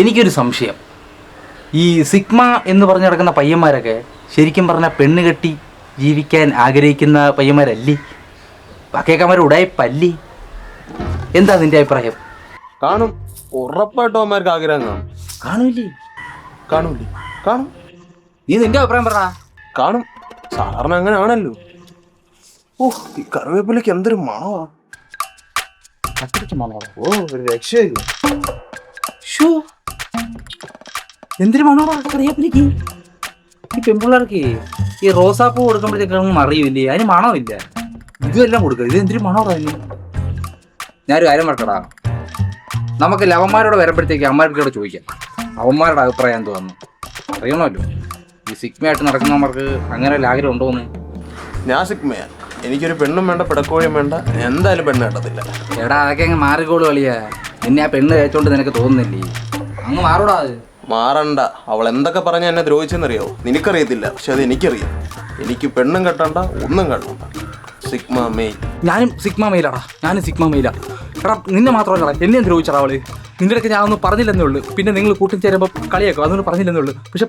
എനിക്കൊരു സംശയം, ഈ സിഗ്മ എന്ന് പറഞ്ഞു നടക്കുന്ന പയ്യന്മാരൊക്കെ ശരിക്കും പറഞ്ഞാൽ പെണ്ണ് കെട്ടി ജീവിക്കാൻ ആഗ്രഹിക്കുന്ന പയ്യന്മാരല്ലേ? ബാക്കിയൊക്കെമാർ ഉടായിപ്പല്ലേ? എന്താ നിന്റെ അഭിപ്രായം? കാണും, ഉറപ്പായിട്ടും അവന്മാർക്ക് ആഗ്രഹം കാണും. കാണൂല്ലേ? കാണൂല്ലേ? കാണും. നീ നിന്റെ അഭിപ്രായം പറ. കാണും, സാധാരണ അങ്ങനെ ആണല്ലോ. ഓ, ഈ കറിവേപ്പിലേക്ക് എന്തൊരു മണമാ. ഓ, ഒരു രക്ഷയില്ല. എന്തിനു മണോടാ കറിവേപ്പിലേക്ക്? ഈ പെൺപിള്ളേർക്ക് ഈ റോസാപ്പൂ കൊടുക്കുമ്പോഴത്തേക്കും അറിയില്ലേ, അതിന് മണമില്ല. ഇതുമെല്ലാം കൊടുക്കുക, ഇത് എന്തിനു മണോടാ? ഞാനൊരു കാര്യം പറയടാ, നമുക്ക് ലവന്മാരോട് വരുമ്പോഴത്തേക്ക് അമ്മമാർക്കോട് ചോദിക്കാം അവന്മാരുടെ അഭിപ്രായം എന്തുവന്നു അറിയണമല്ലോ. ഈ സിഗ്മയായിട്ട് നടക്കുന്നവർക്ക് അങ്ങനെ ഒരു ആഗ്രഹം ഉണ്ടോന്ന്. ഞാൻ സിഗ്മയാ, എനിക്കൊരു പെണ്ണും വേണ്ട പിടക്കോഴിയും വേണ്ട, എന്തായാലും പെണ്ണ് കേട്ടതില്ല. എടാ അതൊക്കെ അങ്ങ് മാറിക്കോളൂ കളിയാ. നിന്നെ ആ പെണ്ണ് കഴിച്ചോണ്ട് നിനക്ക് തോന്നുന്നില്ലേ? അങ്ങ് മാറൂടാ. അത് മാറണ്ട. അവൾ എന്തൊക്കെ പറഞ്ഞ എന്നെ ദ്രോഹിച്ചെന്നറിയോ? നിനക്കറിയത്തില്ല, പക്ഷെ അത് എനിക്കറിയാം. എനിക്ക് പെണ്ണും കെട്ടണ്ട, ഒന്നും കെട്ടണ്ട. Sigma male. ഞാനും സിഗ്മ മെയിലാടാ, ഞാനും സിഗ്മ മെയിലാ. എടാ നിന്നെ മാത്രമല്ലടാ, എന്നെ ദ്രോഹിച്ചടാ അവള്. നിന്റെ അടുത്ത് ഞാൻ ഒന്നും പറഞ്ഞില്ലെന്നേ ഉള്ളൂ. പിന്നെ നിങ്ങൾ കൂട്ടി ചേരുമ്പോൾ കളിയാക്കും, അതൊന്നും പറഞ്ഞില്ലെന്നേ ഉള്ളൂ. പക്ഷെ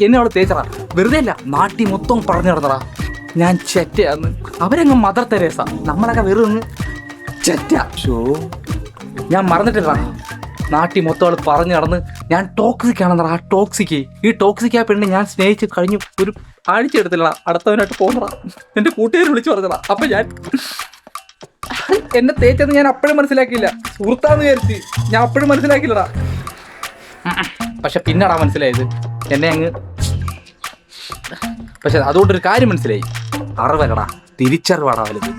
എന്നെ അവൾ തേച്ചടാ. വെറുതെ അല്ല, നാട്ടിൽ മൊത്തം പറഞ്ഞു നടന്നടാ ഞാൻ ചെറ്റയാന്ന്. അവരങ്ങ് മദർ തെരേസ, നമ്മളൊക്കെ വെറും ചെറ്റ. ഞാൻ മറന്നിട്ടില്ല, നാട്ടിൽ മൊത്തം അവൾ പറഞ്ഞു നടന്ന് ഞാൻ ടോക്സിക് ആണെന്നടാ. ആ ടോക്സിക്ക്, ഈ ടോക്സിക് ആ പെണ്ണ് ഞാൻ സ്നേഹിച്ച് കഴിഞ്ഞ് ഒരു ആഴ്ച എടുത്തില്ലടാ. അടുത്തവനായിട്ട് പോകുന്നടാ. എൻ്റെ കൂട്ടുകാർ വിളിച്ചു പറഞ്ഞടാ. അപ്പം ഞാൻ എന്നെ തേച്ചത് ഞാൻ അപ്പോഴും മനസ്സിലാക്കിയില്ല. സുഹൃത്താന്ന് വിചാരിച്ച് ഞാൻ അപ്പോഴും മനസ്സിലാക്കിയില്ലടാ. പക്ഷെ പിന്നടാ മനസ്സിലായത് എന്നെ അങ്ങ്. പക്ഷെ അതുകൊണ്ടൊരു കാര്യം മനസ്സിലായി, അറിവല്ലടാ തിരിച്ചറിവാടാ വലുത്.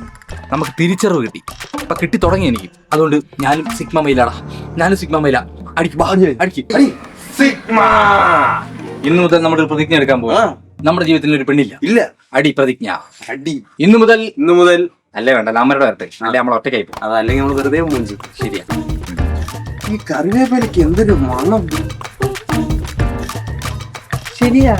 നമുക്ക് തിരിച്ചറിവ് കിട്ടി, ഇപ്പം കിട്ടി തുടങ്ങി എനിക്ക്. അതുകൊണ്ട് ഞാനും സിഗ്മ മെയിലാടാ, ഞാനും സിഗ്മ മെയിലാ. അടിക്ക്. ഇന്ന് മുതൽ നമ്മുടെ ഒരു പ്രതിജ്ഞ എടുക്കാൻ പോവാ. നമ്മുടെ ജീവിതത്തിൽ ഒരു പെണ്ണില്ല. ഇല്ല. അടി പ്രതിജ്ഞ. അടി. ഇന്നു മുതൽ അല്ലേ വേണ്ട, അമ്മയുടെ വരട്ടെ, അല്ലെ നമ്മൾ ഒറ്റയ്ക്കായി പോകും. അതല്ലെങ്കിൽ നമ്മൾ വെറുതെ മുഞ്ചി. ശരിയാ. ഈ കറിവേപ്പിലേക്ക് എന്തൊരു മണം. ശരിയാ.